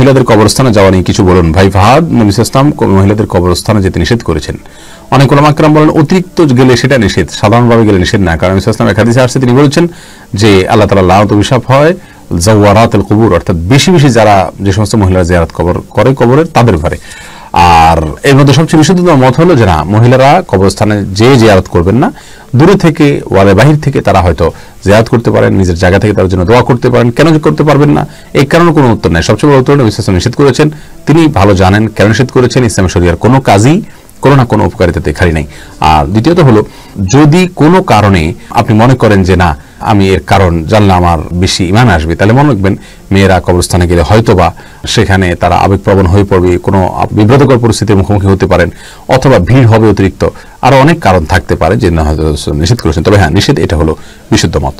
মহিলাদের কবরস্থানে যাওয়া নিয়ে কিছু বলুন। ভাই ফাহাদ, নবী ইসলাম মহিলাদের কবরস্থানে যেতে নিষেধ করেছেন। অনেক ওলামা কেরাম বলেন অতিরিক্ত গেলে সেটা নিষেধ, সাধারণভাবে গেলে নিষেধ না। কারণ নবী ইসলাম এক হাদিসে আসছে, তিনি বলেছেন যে আল্লাহ তাআলা লানত অভিশাপ হয় যাওয়ারাতুল কুবুর, অর্থাৎ বেশি বেশি যারা যে সমস্ত মহিলারা জিয়ারত করে কবরের, তাদের ঘরে। আর এর মধ্যে সবচেয়ে বিশুদ্ধতম মত হলো যে না, মহিলারা কবরস্থানে যে জিয়ারত করবেন না, দূরে থেকে ওয়ালে বাহির থেকে তারা হয়তো জিয়ারত করতে পারেন, নিজের জায়গা থেকে তার জন্য দোয়া করতে পারেন। কেন করতে পারবেন না, এই কারণে কোনো উত্তর নেই। সবচেয়ে বড় উত্তর নবী সাল্লাল্লাহু আলাইহি ওয়াসাল্লাম নিষেধ করেছেন, তিনি ভালো জানেন কেন নিষেধ করেছেন। ইসলামের শরীয়তের কোনো কাজই কোনো না কোনো উপকারিতাতে খালি নেই। আর দ্বিতীয়ত হলো, যদি কোনো কারণে আপনি মনে করেন যে না, আমি এর কারণ জানলে আমার বেশি ঈমান আসবে, তাহলে মনে রাখবেন মেয়েরা কবরস্থানে গেলে হয়তোবা সেখানে তারা আবেগপ্রবণ হয়ে পড়বে, কোনো বিব্রতকর পরিস্থিতির মুখোমুখি হতে পারেন, অথবা ভিড় হবে অতিরিক্ত, আরো অনেক কারণ থাকতে পারে যে না হয়তো নিষেধ করেছেন। তবে হ্যাঁ, নিষেধ এটা হলো বিশুদ্ধ মত।